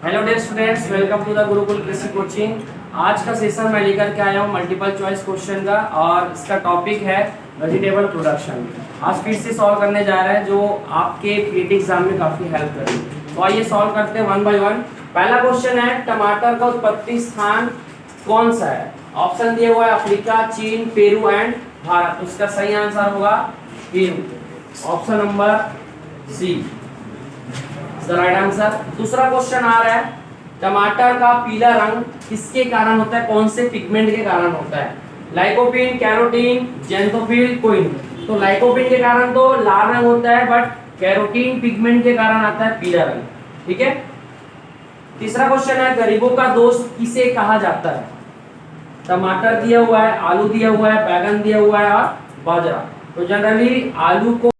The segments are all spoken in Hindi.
Hello dear students, welcome to the Gurukul Krishi coaching. आज का सेशन मैं लेकर के आया हूँ मल्टीपल चॉइस क्वेश्चन का, और इसका टॉपिक है वेजिटेबल प्रोडक्शन। आज फिर से सॉल्व करने जा रहे हैं जो आपके पीटी एग्जाम में काफी हेल्प करेंगे। तो आइए सॉल्व करते हैं वन बाय वन। पहला क्वेश्चन है, टमाटर का उत्पत्ति स्थान कौन सा है? ऑप्शन दिया हुआ है अफ्रीका, चीन, पेरू एंड भारत। उसका सही आंसर होगा पेरू, option number C right answer. दूसरा क्वेश्चन आ रहा है, टमाटर का पीला रंग किसके कारण होता है? कौन से पिगमेंट के कारण होता है? Lycopene, carotene, xanthophyll, coin. तो लाइकोपीन के कारण तो लाल रंग होता है, बट कैरोटीन पिगमेंट के कारण आता है पीला रंग। ठीक है। तीसरा क्वेश्चन है, गरीबों का दोस्त किसे कहा जाता है? टमाटर दिया हुआ है, आलू दिया हुआ है, बैगन दिया हुआ है और बाजरा। तो जनरली आलू को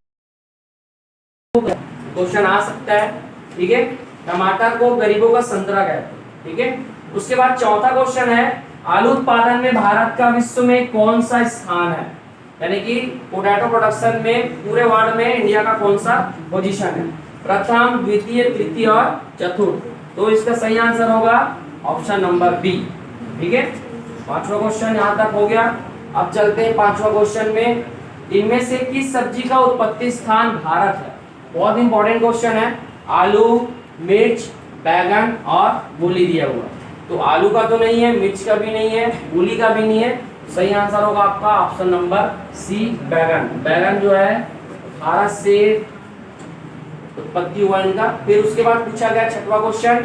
क्वेश्चन आ सकता है। ठीक है। टमाटर को गरीबों का संतरा कहते हैं। ठीक है। उसके बाद चौथा क्वेश्चन है, आलू उत्पादन में भारत का विश्व में कौन सा स्थान है? यानी कि पोटैटो प्रोडक्शन में पूरे वर्ल्ड में इंडिया का कौन सा पोजीशन है? प्रथम, द्वितीय, तृतीय और चतुर्थ। तो इसका सही आंसर होगा ऑप्शन नंबर बी। ठीक है। पांचवा क्वेश्चन यहाँ तक हो गया। अब चलते हैं पांचवा क्वेश्चन में, इनमें से किस सब्जी का उत्पत्ति स्थान भारत है? बहुत इंपॉर्टेंट क्वेश्चन है। आलू, मिर्च, बैगन और मूली दिया हुआ। तो आलू का तो नहीं है, मिर्च का भी नहीं है, मूली का भी नहीं है। सही आंसर होगा आपका ऑप्शन नंबर सी बैगन। बैगन जो है भारत से उत्पत्ति हुआ इनका। फिर उसके बाद पूछा गया छठवां क्वेश्चन,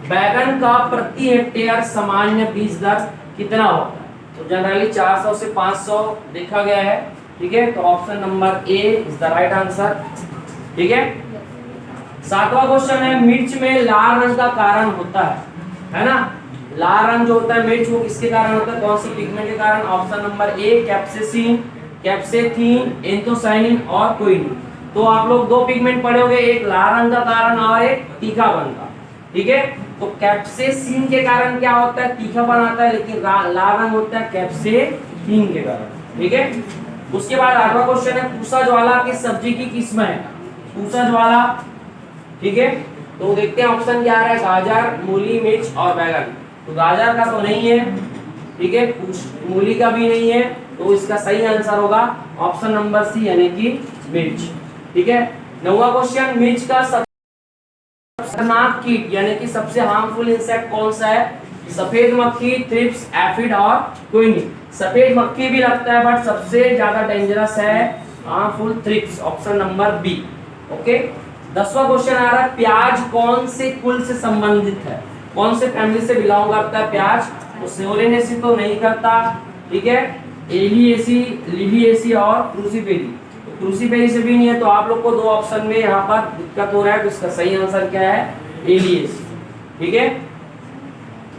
बैगन का प्रति हेक्टेयर सामान्य बीज दर कितना होता है? तो जनरली 400 से 500 देखा गया है। ठीक है। तो option number A is the right answer. ठीक है। सातवां क्वेश्चन है, मिर्च में लाल रंग का कारण होता है ना? लाल रंग जो होता है मिर्च, वो किसके कारण होता है? कौन सी पिगमेंट के कारण? Option number A capsaicin, capsanthin, anthocyanin और क्विनिन। तो आप लोग दो पिगमेंट पढ़े होंगे, एक लाल रंग का कारण और एक तीखापन का। ठीक है। तो कैप्सेसिन के कारण क्या होता है? तीखापन आता है, लेकिन लाल रंग होता है कैप्सेथीन के कारण। ठीक है। उसके बाद आठवां क्वेश्चन है, पूसा ज्वाला किस सब्जी की किस्म है? पूसा ज्वाला। ठीक है। तो देखते हैं ऑप्शन क्या आ रहा है, गाजर, मूली, मिर्च और बैगन। तो गाजर का तो नहीं है। ठीक है। मूली का भी नहीं है। तो इसका सही आंसर होगा ऑप्शन नंबर सी यानी कि मिर्च। ठीक है। नौवां क्वेश्चन, मिर्च का सबसे खतरनाक कीट यानी कि सबसे हार्मफुल इंसेक्ट कौन सा है? सफेद मक्खी, थ्रिप्स, एफिड और क्विनी। सफेद मक्खी भी लगता है, बट सबसे ज्यादा डेंजरस है harmful thrips, option number B. Okay. 10वां क्वेश्चन आ रहा है, प्याज कौन से कुल से संबंधित है? कौन से फैमिली से बिलोंग करता है प्याज? तो सेओलेनेसी तो नहीं करता। ठीक है। एलिएसी, लिलिएसी और क्रूसीफेरी। तो क्रूसीफेरी से भी नहीं है। तो आप लोग को दो ऑप्शन में यहाँ पर दिक्कत हो रहा है। तो इसका सही आंसर क्या है? एलिएसी। ठीक है।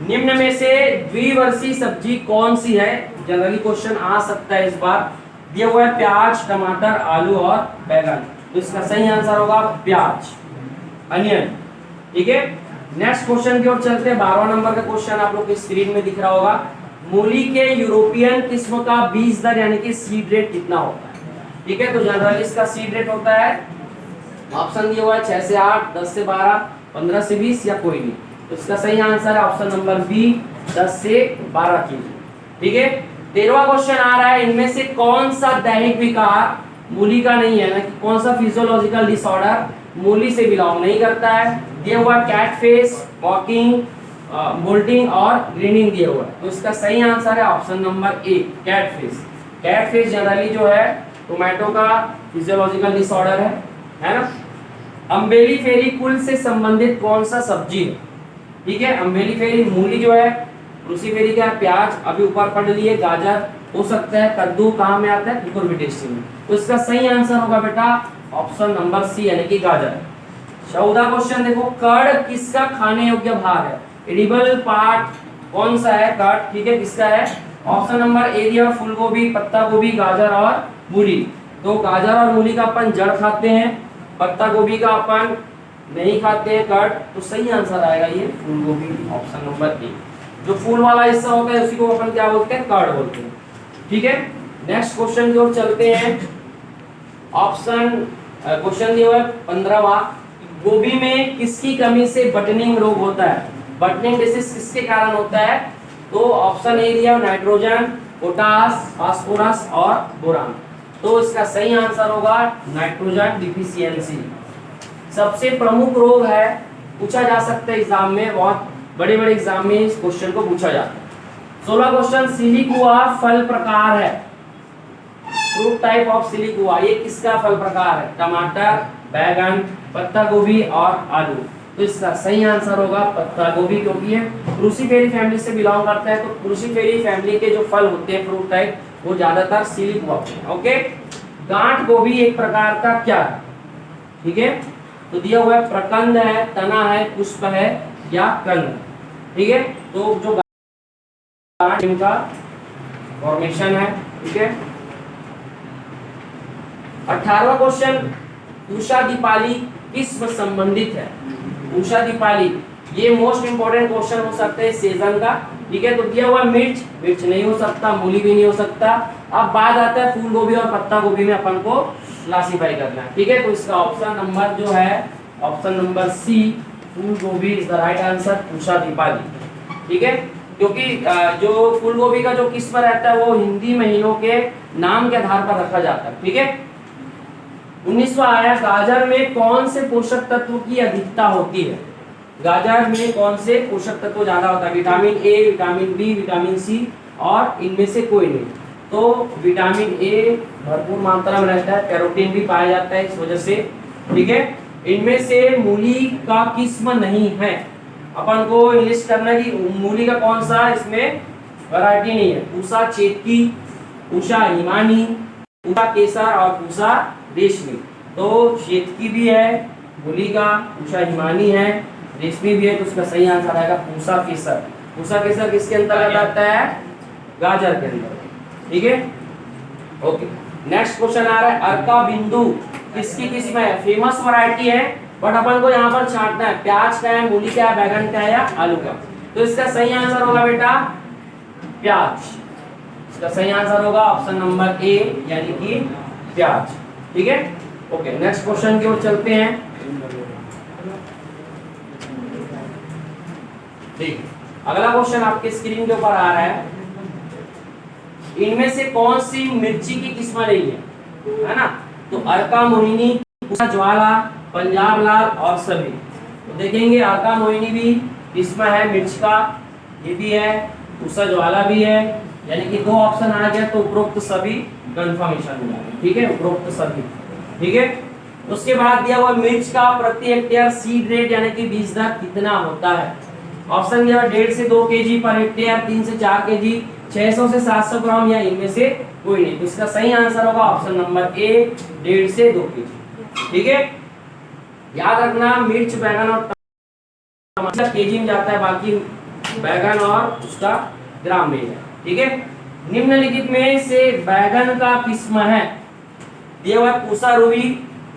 निम्न में से द्विवर्षीय सब्जी कौन सी है? जनरली क्वेश्चन आ सकता है इस बार। दिया हुआ है प्याज, टमाटर, आलू और बैगन। तो इसका सही आंसर होगा प्याज, अनियन। ठीक है। नेक्स्ट क्वेश्चन की ओर चलते हैं। 12वां नंबर का क्वेश्चन आप लोग की स्क्रीन में दिख रहा होगा, मूली के यूरोपियन किस्म का बीज दर यानी कि सीड रेट कितना होता है? ठीक है। तो जनरली इसका सीड रेट होता है, ऑप्शन दिया हुआ है 6 से 8, 10 से 12, 15 से 20 या कोई नहीं। तो इसका सही आंसर है ऑप्शन नंबर बी 10 से 12 की। ठीक है। 13वां क्वेश्चन आ रहा है, इनमें से कौन सा दैहिक विकार मूली का नहीं है ना? कि कौन सा फिजियोलॉजिकल डिसऑर्डर मूली से बिलोंग नहीं करता है? दिया हुआ कैट फेस, वॉकिंग, मोल्टिंग और ग्रीनिंग दिया हुआ है। तो इसका सही आंसर है option number A cat face. Cat face generally जो है टोमेटो का फिजियोलॉजिकल डिसऑर्डर है ना? अम्बेली फेरी कुल से संबंधित कौन सा सब्जी है? ठीक है। अम्बेली फेरी, मूली जो है, क्रूसीफेरी क्या है? प्याज, अभी ऊपर पढ़ लिए, गाजर हो सकता है, कद्दू कहाँ में आता है? कुकुरबिटेसी में। तो इसका सही आंसर होगा बेटा ऑप्शन नंबर सी यानी कि गाजर। 14वां क्वेश्चन देखो, कर्ड किसका खाने योग्य भाग है? एडिबल पार्ट कौन सा है कर्ड? ठीक है। किसका है? ऑप्शन नंबर ए दिया, फूल गोभी, पत्ता गोभी, गाजर और मूली। तो गाजर और मूली का अपन जड़ खाते हैं, पत्ता गोभी का अपन नहीं खाते हैं कर्ड। तो सही आंसर आएगा ये फूल गोभी, ऑप्शन नंबर ए। जो फूल वाला हिस्सा होता है उसी को अपन क्या बोलते हैं? कर्ड बोलते हैं। ठीक है। नेक्स्ट क्वेश्चन की ओर चलते हैं। ऑप्शन क्वेश्चन दिया हुआ है 15वां, गोभी में किसकी कमी से बटनिंग रोग होता है? बटनिंग डिसीज किसके कारण होता है? तो ऑप्शन ए दिया नाइट्रोजन, पोटास, फास्फोरस और बोरान। तो इसका सही आंसर होगा नाइट्रोजन डिफिशियंसी। सबसे प्रमुख रोग है, पूछा जा सकता है एग्जाम में, बहुत बड़े बड़े एग्जाम में इस क्वेश्चन को पूछा जाता है। 16 क्वेश्चन, सिलिकुआ फल प्रकार है, फ्रूट टाइप ऑफ सिलिकुआ, ये किसका फल प्रकार है? टमाटर, बैगन, पत्ता गोभी और आलू। तो इसका सही आंसर होगा पत्ता गोभी, क्योंकि ये क्रूसीफेरी फैमिली से बिलोंग करता है। तो क्रूसीफेरी फैमिली के जो फल होते हैं फ्रूट टाइप, वो ज्यादातर सिलिकुआ होते हैं। ओके, गांठ गोभी एक प्रकार का क्या है? ठीक है, तो दिया हुआ है प्रकंद है, तना है, पुष्प है या कंद। ठीक है, तो जो गांठ का फॉर्मेशन है। ठीक है, 18वां क्वेश्चन, उषा दीपाली किस संबंधित है? उषा दीपाली, ये मोस्ट इंपोर्टेंट क्वेश्चन हो सकते हैं सीजन का। ठीक है, तो दिया हुआ मिर्च, मिर्च नहीं हो सकता, मूली भी नहीं हो सकता। अब बात आता है फूल गोभी और पत्ता गोभी में अपन को क्लासिफाई करना है। ठीक है, तो इसका ऑप्शन नंबर जो है, ऑप्शन नंबर सी, फूल गोभी is the right answer, Usha Deepali. ठीक है, क्योंकि जो फूल गोभी का जो किस्म रहता है वो हिंदी महीनों के नाम के आधार पर रखा जाता है। ठीक है, 19वां आया, गाजर में कौन से पोषक तत्व की अधिकता होती है? गाजर में कौन से पोषक तत्व ज्यादा होता है? Vitamin A, vitamin B, vitamin C और इनमें से कोई नहीं। तो विटामिन ए भरपूर मात्रा में रहता है, कैरोटीन भी पाया जाता है इस वजह से। ठीक है, इनमें से मूली का किस्म नहीं है। अपन को लिस्ट करना है कि मूली का कौन सा, इसमें वैरायटी नहीं है। पूसा चेतकी, पूसा हिमानी, पूसा केसर और पूसा रेशमी। तो शेतकी भी है मूली का, पूसा हिमानी है, रेशमी भी है। तो उसका सही आंसर आएगा पूसा केसर। पूसा केसर किसके अंतर्गत आता है? गाजर के अंदर। ठीक है, ओके। नेक्स्ट क्वेश्चन आ रहा है, अर्का बिंदु किसकी किस्म है? फेमस वैरायटी है, बट अपन को यहाँ पर छांटना है प्याज का है, मूली का है, बैगन का है या आलू का। तो इसका सही आंसर होगा बेटा प्याज। इसका सही आंसर होगा ऑप्शन नंबर ए, यानी कि प्याज। ठीक है, ओके। नेक्स्ट क्वेश्चन की ओर चलते हैं। ठीक, अगला क्वेश्चन आपके स्क्रीन के ऊपर आ रहा है, इनमें से कौन सी मिर्ची की किस्म नहीं है ना? तो अर्का मोहिनी, पूसा ज्वाला, पंजाब लाल और सभी। तो देखेंगे अर्का मोहिनी भी किस्म है मिर्च का, ये भी है, पूसा ज्वाला भी है, यानी कि दो ऑप्शन आ गया। तो उपरोक्त सभी कंफर्मेशन हो जाएगा। ठीक है, उपरोक्त सभी। ठीक है, उसके बाद दिया हुआ मिर्च का प्रति हेक्टेयर सीड रेट यानी कि बीज दर कितना होता है? ऑप्शन दिया 1.5 से 2 केजी पर हेक्टेयर, 3 से 4 केजी, 600 से 700 ग्राम या इनमें से कोई नहीं। तो इसका सही आंसर होगा ऑप्शन नंबर ए, 1.5 से 2 केजी। ठीक है, याद रखना मिर्च, बैगन और टमाटर केजी में जाता है, बाकी बैगन और उसका ग्राम में है। ठीक है, निम्नलिखित में से बैगन का किस्म है? दिया हुआ पूसा रूबी,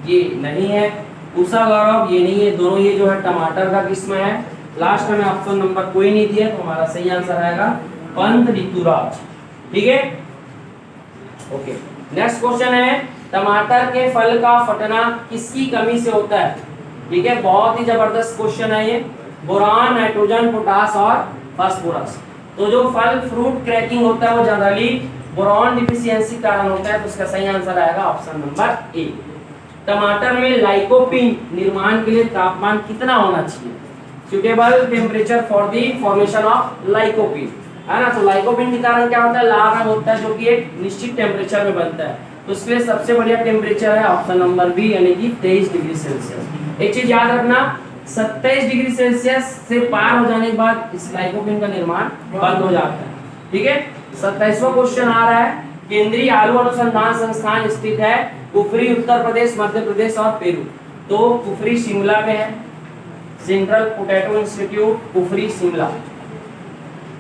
ये नहीं है, पूसा गौरव, ये नहीं है, दोनों ये जो है टमाटर का किस्म है। लास्ट में ऑप्शन नंबर कोई नहीं दिया, तो हमारा सही आंसर आएगा पंत ऋतुराज। ठीक है, ओके। नेक्स्ट क्वेश्चन है, टमाटर के फल का फटना किसकी कमी से होता है? ठीक है, बहुत ही जबरदस्त क्वेश्चन है ये। बोरान, नाइट्रोजन, पोटास और फास्फोरस। तो जो फल फ्रूट क्रैकिंग होता है वो जनरली बोरान डिफिशियंसी कारण होता है। तो इसका सही आंसर आएगा ऑप्शन नंबर ए। टमाटर में लाइकोपीन निर्माण के लिए तापमान कितना होना चाहिए? Suitable temperature for the formation of lycopene, है ना? तो लाइकोपीन के कारण क्या होता है? लाल रंग होता है, जो कि एक निश्चित टेम्परेचर में बनता है। तो इसके लिए सबसे बढ़िया टेम्परेचर है ऑप्शन नंबर बी, यानी कि 23 डिग्री सेल्सियस। एक चीज याद रखना, 27 डिग्री सेल्सियस से पार हो जाने के बाद इस लाइकोपीन का निर्माण बंद हो जाता है। ठीक है, 27वां क्वेश्चन आ रहा है, केंद्रीय आलू अनुसंधान संस्थान स्थित है कुफरी, उत्तर प्रदेश, मध्य प्रदेश और पेरू। तो कुफरी शिमला में है, central potato institute Kufri Shimla.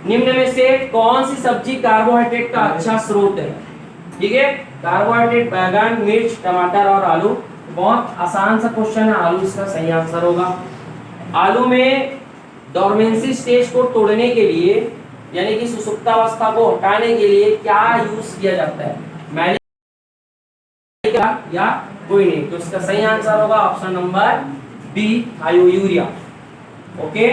निम्न में से कौन सी सब्जी कार्बोहाइड्रेट का अच्छा स्रोत है? ठीक है, कार्बोहाइड्रेट बैगन, मिर्च, टमाटर और आलू। बहुत आसान सा क्वेश्चन है, आलू इसका सही आंसर होगा। आलू में डोरमेंसी स्टेज को तोड़ने के लिए, यानी कि सुसुप्तावस्था को हटाने के लिए क्या यूज किया जाता है? मैलिक या कोई नहीं। तो इसका सही आंसर होगा option number B thiourea. Okay,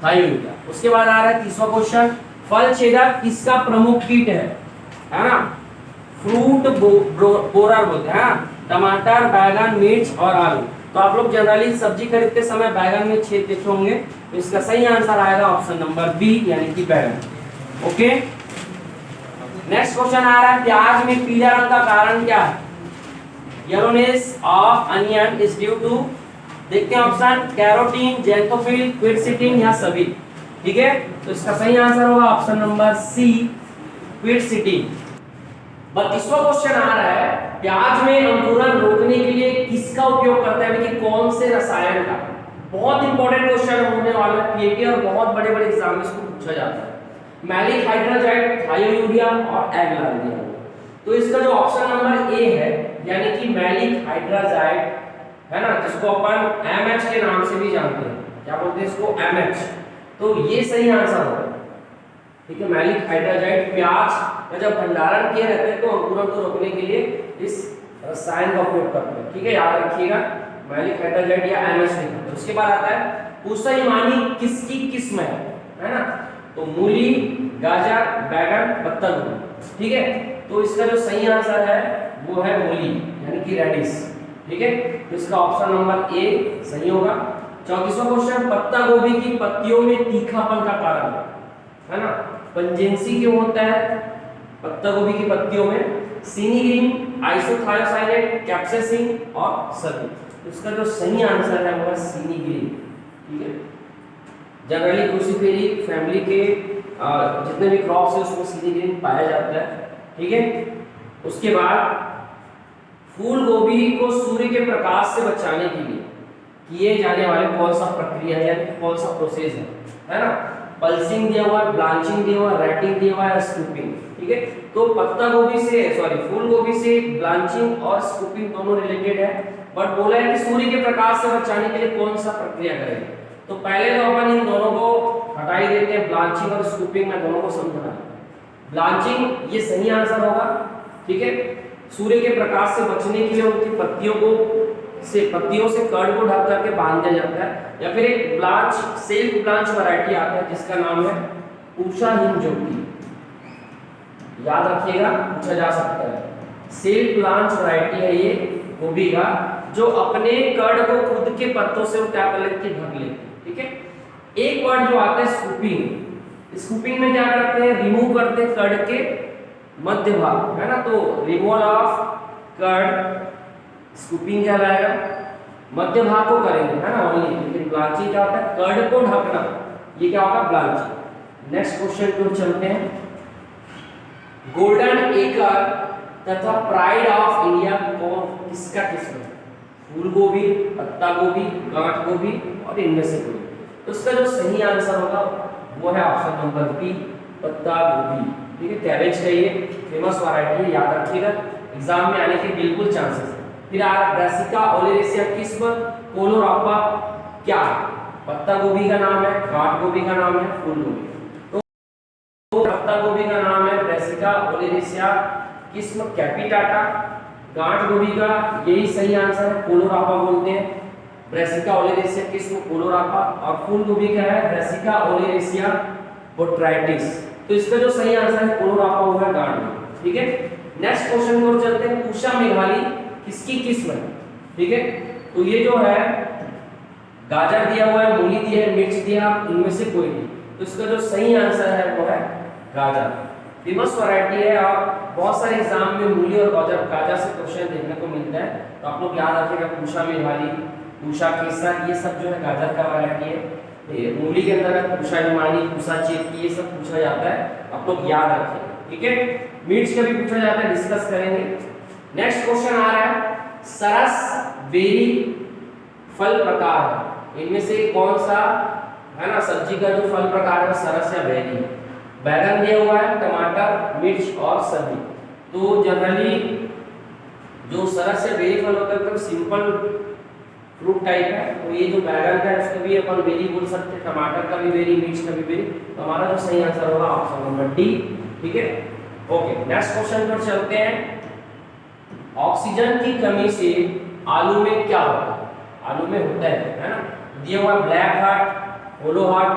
thiourea. उसके बाद आ रहा है तीसरा क्वेश्चन, फल छेदक किसका प्रमुख कीट है ना? फ्रूट बोरर बोलते हैं ना? टमाटर, बैगन, मिर्च और आलू। तो आप लोग जनरली सब्जी खरीदते समय बैगन में छेद देखे होंगे, तो इसका सही आंसर आएगा ऑप्शन नंबर बी यानी कि बैगन। ओके, नेक्स्ट क्वेश्चन आ रहा है, प्याज में पीला रंग का कारण क्या है? Yellowness of onion is due to, देखते हैं ऑप्शन, कैरोटीन, जेंथोफिल, क्विरसिटिन या सभी। ठीक है, तो इसका सही आंसर होगा ऑप्शन नंबर सी, क्विरसिटिन। 32वां क्वेश्चन आ रहा है, प्याज में अंकुरन रोकने के लिए किसका उपयोग करते हैं, कि कौन से रसायन का? बहुत इंपॉर्टेंट क्वेश्चन होने वाला है पीएटी और बहुत बड़े-बड़े एग्जाम में इसको पूछा जाता है। मैलिक हाइड्रोजाइड, थायोयूरिया और एग्लाविडिया। तो इसका जो ऑप्शन नंबर ए है यानी कि मैलिक हाइड्रोजाइड है ना, जिसको अपन एमएच के नाम से भी जानते हैं, क्या बोलते हैं इसको, एमएच। तो ये सही आंसर होगा। ठीक है, मैलिक हाइड्रोजाइड प्याज का जब भंडारण किए रहते हैं तो अंकुरन को रोकने के लिए इस रसायन का उपयोग करते हैं। ठीक है, याद रखिएगा, मैलिक हाइड्रोजाइड या एमएच लिखते हैं। उसके बाद आता है, पूसा हिमानी किसकी किस्म है ना? तो मूली, गाजर, बैगन, पत्ता गोभी। ठीक है, तो इसका जो सही आंसर है वो है मूली यानी कि रेडिश। ठीक है, तो इसका ऑप्शन नंबर ए सही होगा। 34वां क्वेश्चन, पत्ता गोभी की पत्तियों में तीखापन का कारण है ना? पंजेंसी क्यों होता है पत्ता गोभी की पत्तियों में? सिनीग्रीन, आइसोथायोसाइनेट, कैप्साइसिन और सभी। तो इसका जो सही आंसर है वो है सिनीग्रीन। ठीक है, जनरली क्रूसीफेरी फैमिली के जितने भी क्रॉप्स है उसमें सिनीग्रीन पाया जाता है। ठीक है, उसके बाद फूल गोभी को सूर्य के प्रकाश से बचाने के लिए किए जाने वाले कौन सा प्रक्रिया है यानी कौन सा प्रोसेस है ना? पल्सिंग दिया हुआ है, ब्लांचिंग दिया हुआ है, रेटिंग दिया हुआ है, स्कूपिंग। ठीक है, तो पत्ता गोभी से फूल गोभी से ब्लांचिंग और स्कूपिंग दोनों रिलेटेड है, बट बोला है कि सूर्य के प्रकाश से बचाने के लिए कौन सा प्रक्रिया करेंगे। तो पहले तो अपन इन दोनों को हटा ही देते हैं, ब्लांचिंग और स्कूपिंग में दोनों को समझना। ब्लांचिंग ये सही आंसर होगा। ठीक है, सूर्य के प्रकाश से बचने के लिए उनकी पत्तियों से कड़ को ढक करके बांध दिया जाता है, या फिर एक ब्लांच सेल्फ ब्लांच वैरायटी आता है जिसका नाम है पूषा हिमज्योति। याद रखिएगा, पूछा जा सकता है। सेल्फ ब्लांच वैरायटी है ये गोभी का, जो अपने कड़ को खुद के पत्तों से वो क्या कर लेती है, ढक लेती है। ठीक है, एक वर्ड जो आता है स्कूपिंग। स्कूपिंग में क्या करते हैं, रिमूव करते हैं कड़ के मध्य भाग, है ना? तो रिमूवल ऑफ कड़ स्कूपिंग क्या रहेगा, मध्य भाग को करेंगे, है ना ओनली। लेकिन ब्लांचिंग क्या होता है, कड़ को ढकना, ये क्या होगा, ब्लांचिंग। नेक्स्ट क्वेश्चन की ओर चलते हैं। गोल्डन एकर तथा प्राइड ऑफ इंडिया कौन किसका किस्म है? फूल गोभी, पत्ता गोभी, गांठ गोभी और इनमें से कोई। तो इसका जो सही आंसर होगा वो है ऑप्शन नंबर बी, पत्ता गोभी। ठीक है, कैबेज का ये फेमस वैरायटी है, याद रखिएगा, एग्जाम में आने के बिल्कुल चांसेस है। फिर ब्रासिका ओलेरेसिया किस्म कोलोरापा क्या है? पत्ता गोभी का नाम है, गांठ गोभी का नाम है, फूल गोभी। तो पत्ता गोभी का नाम है ब्रासिका ओलेरेसिया किस्म कैपिटाटा, गांठ गोभी का यही सही आंसर है, कोलोरापा बोलते हैं, ब्रासिका ओलेरेसिया किस्म कोलोरापा। और फूल गोभी का है ब्रासिका ओलेरेसिया बोट्राइटिस। तो इसका जो सही आंसर है कोलोरापा होगा, गांठ गोभी। ठीक है, नेक्स्ट क्वेश्चन की ओर चलते हैं। पूषा मेघाली किसकी किस्म है? ठीक है, तो ये जो है गाजर दिया हुआ है, मूली दिया है, मिर्च दिया, इनमें से कोई नहीं। तो इसका जो सही आंसर है वो है गाजर। फेमस वैरायटी है और बहुत सारे एग्जाम में मूली और गाजर से क्वेश्चन देखने को मिलता है। तो आप लोग याद रखिएगा, पूषा मेघाली, पूषा केसर, ये सब जो है गाजर का वैरायटी है। मूली के अंतर्गत पूषा हिमानी, पूषा चेपकी, ये सब पूछा जाता है, आप लोग याद रखिए। ठीक है, मिर्च का भी पूछा जाता है, डिस्कस करेंगे। नेक्स्ट क्वेश्चन आ रहा है, सरस बेरी फल प्रकार है, इनमें से कौन सा है ना सब्जी का जो फल प्रकार है सरस या बेरी है? बैगन दिया हुआ है, टमाटर, मिर्च और सब्जी। तो जनरली जो सरस या बेरी फल होता है सिंपल फ्रूट टाइप है, तो ये जो बैगन का है उसको भी अपन बेरी बोल सकते हैं, टमाटर का भी बेरी, मिर्च का भी बेरी। तो हमारा जो सही आंसर होगा ऑप्शन नंबर डी। ठीक है, ओके, नेक्स्ट क्वेश्चन पर चलते हैं। ऑक्सीजन की कमी से आलू में क्या होता है? आलू में होता है ना। दिया हुआ ब्लैक हार्ट, होलो हार्ट,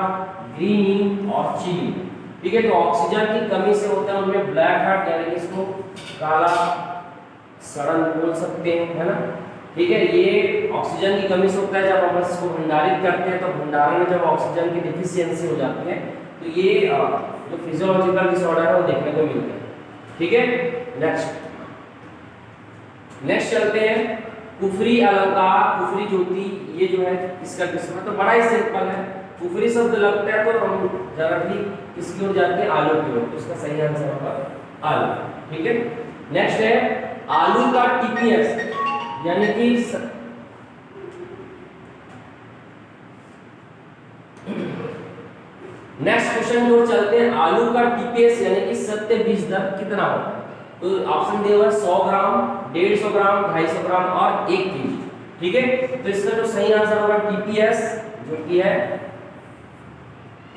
ग्रीन और चिली। ठीक है, तो ऑक्सीजन की कमी से होता है उनमें ब्लैक हार्ट, यानी कि इसको काला सड़न बोल सकते हैं, है ना। ठीक है, ये ऑक्सीजन की कमी से होता है। जब हम इसको भंडारित करते हैं तो भंडारण में जब ऑक्सीजन की डिफिशियंसी हो जाती है तो ये जो फिजियोलॉजिकल डिसऑर्डर है वो देखने को मिलता है। ठीक है, नेक्स्ट चलते हैं कुफरी अलंकार, कुफरी ज्योति। ये जो है इसका किस्म है, तो बड़ा ही सिंपल है। कुफरी शब्द लगता है तो हम डायरेक्टली किसकी ओर जाते हैं, आलू की ओर, तो इसका सही आंसर होगा आलू। ठीक है, नेक्स्ट है आलू का टीपीएस, यानी कि नेक्स्ट क्वेश्चन जो चलते हैं, आलू का टीपीएस यानी कि सत्य बीज दर कितना होता है। तो ऑप्शन दिया हुआ है 100 ग्राम, 150 ग्राम, 250 ग्राम और 1 केजी। ठीक है, तो इसका जो सही आंसर होगा टीपीएस, जो कि है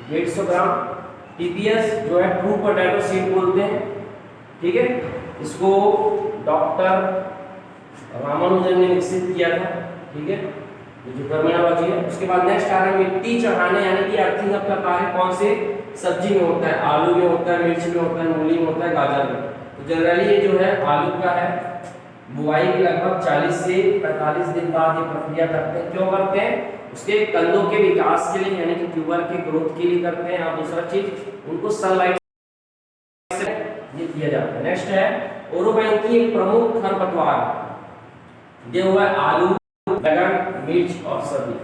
150 ग्राम। टीपीएस जो है ट्रू पोटैटो सीड बोलते हैं। ठीक है, इसको डॉक्टर रामानुजन ने विकसित किया था। ठीक है, जो टर्मिनोलॉजी है। उसके बाद नेक्स्ट आ रहा है मिट्टी चढ़ाने, यानी कि अर्थिंग का कार्य कौन से सब्जी में होता है, आलू में होता है, मिर्च में होता है, मूली में होता है, गाजर में। तो जनरली ये जो है आलू का है, बुआई के लगभग 40 से 45 दिन बाद ये प्रक्रिया करते हैं। क्यों करते हैं, उसके कंदों के विकास के लिए, यानी कि ट्यूबर के ग्रोथ के लिए करते हैं। और दूसरा चीज उनको सनलाइट से ये किया जाता है। नेक्स्ट है ओरोबैंकी एक प्रमुख खरपतवार दिया हुआ है, आलू, बैगन, मिर्च और सब्जी।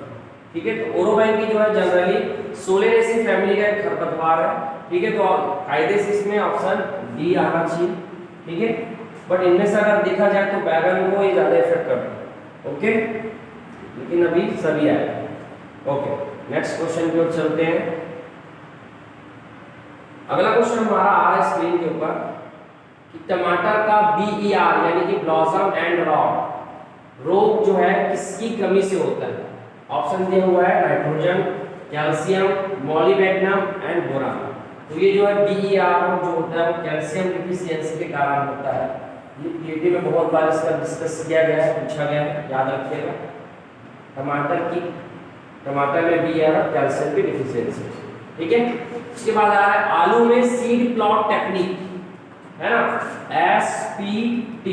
ठीक है, तो ओरोबैंकी जो है जनरली सोलेनेसी फैमिली का एक खरपतवार है। ठीक है, तो कायदे से इसमें ऑप्शन डी आना चाहिए। ठीक है, बट इनमें से अगर देखा जाए तो बैगन को ये ज्यादा इफेक्ट करता है। ओके, लेकिन अभी सभी आए। ओके, नेक्स्ट क्वेश्चन की ओर चलते हैं। अगला क्वेश्चन हमारा आ रहा है स्क्रीन के ऊपर कि टमाटर का BER यानी कि ब्लॉसम एंड रॉट रोग जो है किसकी कमी से होता है। ऑप्शन दिया हुआ है nitrogen, calcium, molybdenum and boron. तो ये जो है BER जो होता है वो कैल्शियम डिफिशियंसी के कारण होता है। ये पीएटी में बहुत बार इसका डिस्कस किया गया है, पूछा गया है, याद रखिएगा। टमाटर में BER कैल्शियम की डिफिशियंसी। ठीक है, उसके बाद आ रहा है आलू में सीड प्लॉट टेक्निक, है ना, SPT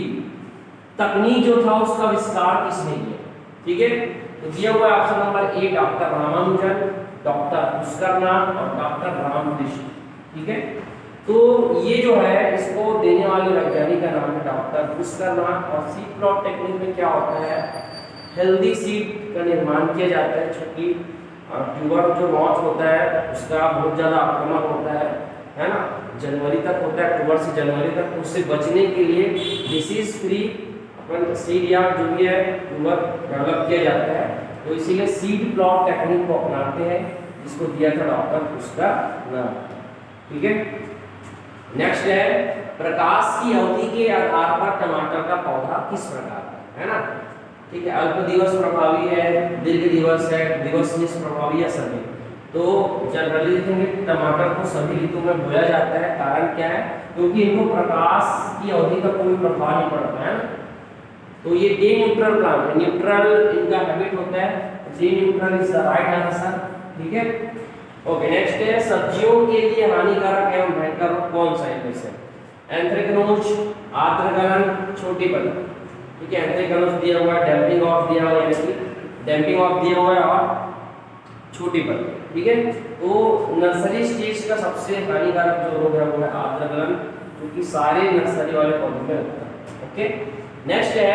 तकनीक जो था उसका विस्तार किसने किया। ठीक है, तो दिया हुआ ऑप्शन नंबर ए डॉक्टर रामानुजन, डॉक्टर पुष्करनाथ और डॉक्टर रामकृष्ण। ठीक है, तो ये जो है इसको देने वाले वैज्ञानिक का नाम है डॉक्टर पुष्करनाथ। और सीड प्लॉट टेक्निक में क्या होता है, हेल्दी सीड का निर्माण किया जाता है। चूंकि ट्यूबर जो लॉन्च होता है उसका बहुत ज़्यादा आक्रमण होता है ना, जनवरी तक होता है, अक्टूबर से जनवरी तक। उससे बचने के लिए डिसीज फ्री अपन सीड या जो भी है ट्यूबर डेवलप किया जाता है। तो इसीलिए सीड प्लॉट टेक्निक को अपनाते हैं, जिसको दिया था डॉक्टर पुष्करनाथ। ठीक है, नेक्स्ट है प्रकाश की अवधि के आधार पर टमाटर का पौधा किस प्रकार है ना। ठीक है, अल्प दिवस प्रभावी है, दीर्घ दिवस है, दिवस निष्प्रभावी या सभी। तो जनरली देखेंगे टमाटर को सभी ऋतु में बोया जाता है। कारण क्या है, क्योंकि इनको प्रकाश की अवधि का कोई प्रभाव नहीं पड़ता है ना। तो ये डे न्यूट्रल प्लांट है, न्यूट्रल इनका हैबिट होता है। Day neutral is the right answer. ठीक है, ओके, नेक्स्ट है सब्जियों के लिए हानिकारक एवं भयंकर कौन सा है से, एंथ्रेक्नोज, आर्द्रगलन, छोटी पत्ती। ठीक है, एंथ्रेक्नोज दिया हुआ है, डैम्पिंग ऑफ दिया हुआ है, यानी कि डैम्पिंग ऑफ दिया हुआ है और छोटी पत्ती। ठीक है, तो नर्सरी स्टेज का सबसे हानिकारक जो रोग है वो है आर्द्रगलन, क्योंकि सारे नर्सरी वाले पौधों में होता है। ओके, नेक्स्ट है,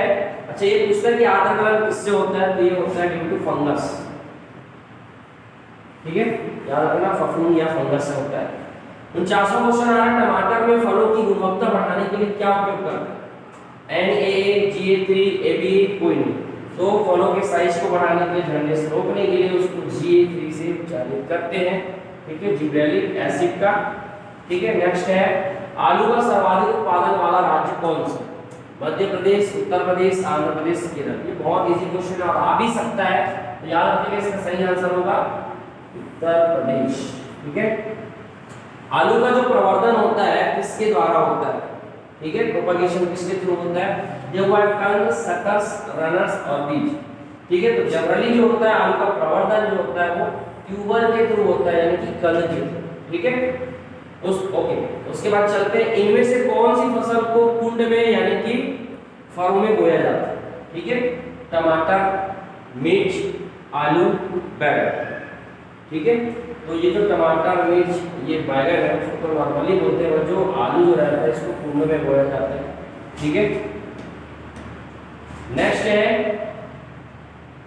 अच्छा ये पूछता है कि आर्द्रगलन किससे होता है, तो ये होता है ड्यू टू फंगस। ठीक है, याद रखना फफूंद या फंगस से होता है। 49वां क्वेश्चन आ रहा है टमाटर में फलों की गुणवत्ता बढ़ाने के लिए क्या उपयोग करते हैं, NAA, GA3, ABA कोई नहीं। तो फलों के साइज को बढ़ाने के लिए, झड़ने से रोकने के लिए उसको GA3 से उपचारित करते हैं। ठीक है, जिब्रेलिक एसिड का। ठीक है, नेक्स्ट है आलू का सर्वाधिक उत्पादन वाला राज्य कौन सा, मध्य प्रदेश, उत्तर प्रदेश, आंध्र प्रदेश, केरल। ये बहुत इजी क्वेश्चन है और आ भी सकता है, तो याद रखिएगा इसका सही आंसर होगा उत्तर प्रदेश। ठीक है, आलू का जो प्रवर्धन होता है किसके द्वारा होता है। ठीक है, प्रोपगेशन किसके थ्रू होता है, जो हुआ टंग, सकस, रनर्स और बीज। ठीक है, तो जनरली जो होता है आलू का प्रवर्धन जो होता है वो ट्यूबर के थ्रू होता है, यानी कि कण के थ्रू। ठीक है, ओके, उसके बाद चलते हैं, इनमें से कौन सी फसल को कुंड में यानी कि फरों में बोया जाता है? ठीक है, टमाटर, मिर्च, आलू, बैगन। ठीक है, तो ये जो टमाटर, मिर्च, ये बैगन है उसको तो नॉर्मली बोलते हैं, और जो आलू जो रहता है इसको कुंड में बोया जाता है। ठीक है, नेक्स्ट है,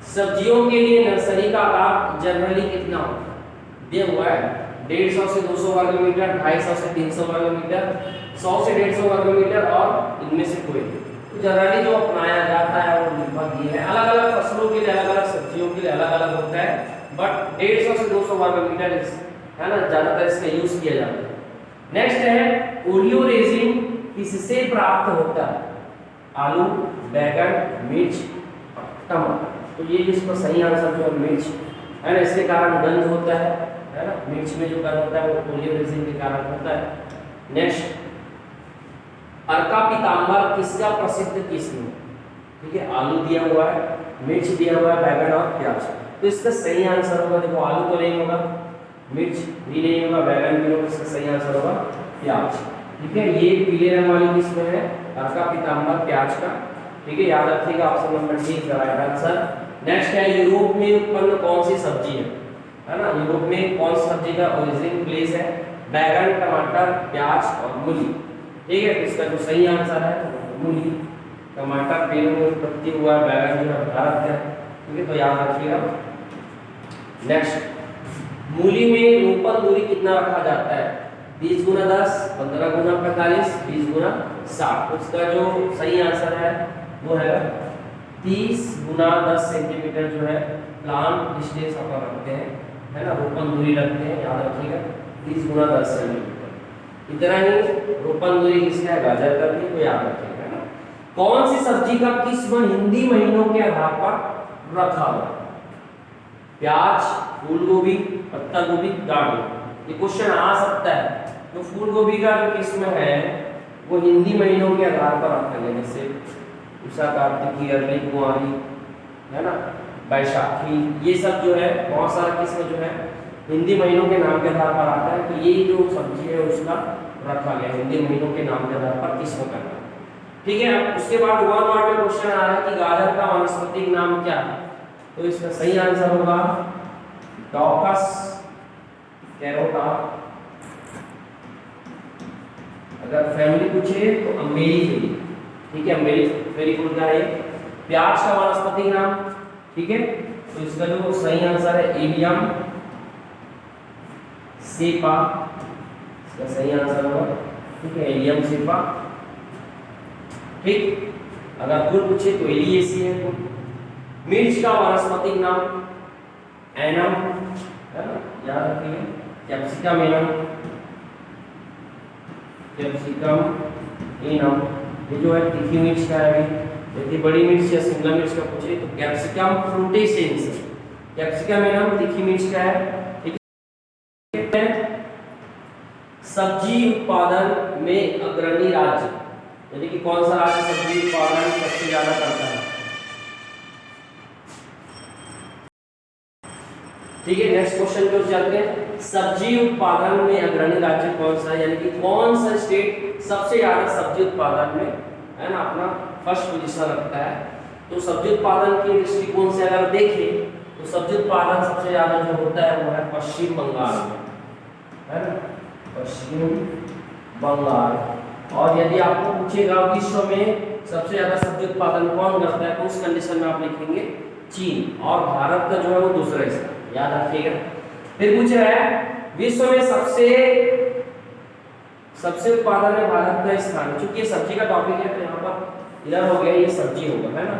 सब्जियों के लिए नर्सरी का आकार जनरली कितना होता है? दिया हुआ है 150 से 200 वर्ग मीटर, 250 से 300 वर्ग मीटर, 100 से 150 वर्ग मीटर, और इनमें से कोई नहीं। तो जनरली जो अपनाया जाता है वो लगभग ये है, अलग अलग फसलों के लिए, अलग अलग सब्जियों के लिए अलग अलग होता है, बट 150 से 200 वर्ग मीटर है ना, ज्यादातर इसका यूज किया जाता है। नेक्स्ट है, ओलियोरेजिन किससे प्राप्त होता है? आलू, बैगन, मिर्च, टमाटर। तो ये इसका सही आंसर जो है मिर्च है ना, इसके कारण गंध होता है ना, मिर्च में जो गंध होता है वो ओलियोरेजिन के कारण होता है। नेक्स्ट, अर्का पीताम्बर किसका प्रसिद्ध किस्म? ठीक है, आलू दिया हुआ है, मिर्च दिया हुआ है, बैगन और प्याज। तो इसका सही आंसर होगा, देखो आलू तो नहीं होगा, मिर्च भी नहीं होगा, बैगन भी होगा, इसका सही आंसर होगा प्याज। ठीक है, ये पीले रंग वाली किस्म है अर्का पीताम्बर प्याज का। ठीक है, याद रखिएगा, option number D is the right answer. Next है, यूरोप में उत्पन्न कौन सी सब्जी है ना, यूरोप में कौन सी सब्जी का ओरिजिन प्लेस है? बैगन, टमाटर, प्याज और मूली। ठीक है, इसका जो सही आंसर है मूली। टमाटर पेड़ों में उत्पत्ति हुआ है, बैगन जो है भारत का। ठीक है, तो याद रखिएगा। नेक्स्ट, मूली में रोपण दूरी कितना रखा जाता है? 20 गुना 10, 15 गुना 45, 20 गुना 60। उसका जो सही आंसर है वो है 30 गुना 10 सेंटीमीटर जो है प्लांट डिस्टेंस अपन रखते हैं, है ना, रोपण दूरी रखते हैं, याद रखिएगा 30 गुना 10 सेंटीमीटर। इतना ही रोपण दूरी किसका है? गाजर का भी, तो याद रखिएगा, है ना। कौन सी सब्जी का किस्म हिंदी महीनों के आधार पर रखा हुआ? प्याज, फूल गोभी, पत्ता गोभी, गाढ़ गोभी। ये क्वेश्चन आ सकता है। जो फूल गोभी का जो किस्म है वो हिंदी महीनों के आधार पर रखा गया, जैसे उषा, कार्तिकी, अरली, कुंवारी, है ना, बैशाखी, ये सब जो है बहुत सारा किस्म जो है हिंदी महीनों के नाम के आधार पर आता है। तो ये जो सब्जी है उसका रखा गया हिंदी महीनों के नाम के आधार पर किस्म का नाम। ठीक है, अब उसके बाद 1 मार्क में क्वेश्चन आ रहा है कि गाजर का वानस्पतिक नाम क्या है? तो इसका सही आंसर होगा डॉकस कैरोटा। अगर फैमिली पूछे तो अम्बेली फेरी। ठीक है, अम्बेली फेरी फूल का है। प्याज का वानस्पतिक नाम, ठीक है, तो इसका जो सही आंसर है एलियम सेपा, इसका सही आंसर होगा। ठीक है, एलियम सेपा। ठीक, अगर फूल पूछे तो एलियेसी है फूल। मिर्च का वानस्पतिक नाम एनम, है ना, याद रखिए। कैप्सिकम एनम, कैप्सिकम एनम, ये जो है तीखी मिर्च का है। यदि बड़ी मिर्च या शिमला मिर्च का पूछे तो कैप्सिकम फ्रूटेसेंस, कैप्सिकम एनम तीखी मिर्च का है। ठीक है, सब्जी उत्पादन में अग्रणी राज्य, यानी कि कौन सा राज्य सब्जी उत्पादन सबसे ज्यादा करता है? ठीक है, नेक्स्ट क्वेश्चन पे चलते हैं। सब्जी उत्पादन में अग्रणी राज्य कौन सा है, यानी कि कौन सा स्टेट सबसे ज्यादा सब्जी उत्पादन में, है ना, अपना फर्स्ट पोजीशन रखता है? तो सब्जी उत्पादन के दृष्टिकोण से अगर देखें तो सब्जी उत्पादन सबसे ज्यादा जो होता है वो है पश्चिम बंगाल में, है ना, पश्चिम बंगाल। और यदि आपको पूछेगा विश्व में सबसे ज्यादा सब्जी उत्पादन कौन करता है, तो उस कंडीशन में आप लिखेंगे चीन, और भारत का जो है वो दूसरा स्थान, याद रखिएगा। फिर पूछ रहा है विश्व में सबसे उत्पादन में भारत का स्थान। चूंकि ये सब्जी का टॉपिक है तो यहाँ पर इधर हो गया, ये सब्जी होगा, है ना।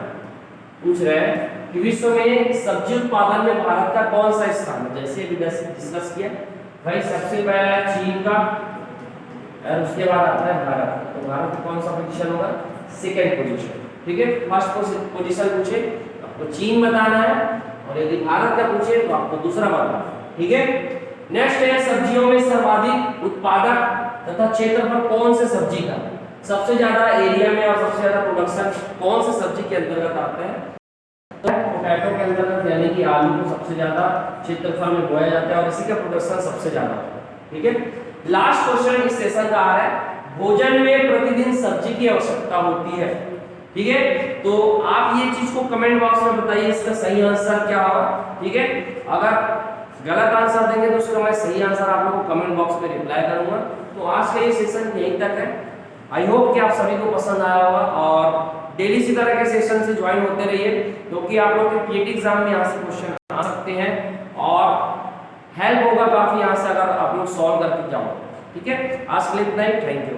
पूछ रहा है कि विश्व में सब्जी उत्पादन में भारत का कौन सा स्थान है? जैसे अभी डिस्कस किया भाई, सबसे पहला है चीन का, और उसके बाद आता है भारत। तो भारत का कौन सा पोजीशन होगा? Second position. ठीक है, फर्स्ट पोजीशन पूछे आपको चीन बताना है, और यदि भारत का पूछे तो आपको दूसरा बताना। ठीक है, नेक्स्ट है सब्जियों में सर्वाधिक उत्पादक तथा क्षेत्रफल कौन से सब्जी का? सबसे ज्यादा एरिया में और सबसे ज्यादा प्रोडक्शन कौन से सब्जी के अंतर्गत आता है? पोटैटो के अंदर यानी कि आलू को सबसे ज्यादा क्षेत्रफल में बोया जाता है और इसी का प्रोडक्शन सबसे ज्यादा होता है। ठीक है, लास्ट क्वेश्चन इस सेशन का आ रहा है, भोजन में प्रतिदिन सब्जी की आवश्यकता होती है। ठीक है, तो आप ये चीज को कमेंट बॉक्स में बताइए इसका सही आंसर क्या होगा। ठीक है, अगर गलत आंसर देंगे तो उसका मैं सही आंसर आप लोगों को कमेंट बॉक्स में रिप्लाई करूंगा। तो आज का ये सेशन यहीं तक है। आई होप कि आप सभी को पसंद आया होगा और डेली इसी तरह के सेशन से ज्वाइन होते रहिए, क्योंकि आप लोग के पीटी एग्जाम में यहाँ से क्वेश्चन आ सकते हैं और हेल्प होगा काफी यहाँ से अगर आप लोग सॉल्व करके जाओ। ठीक है, आज के लिए इतना ही, थैंक यू।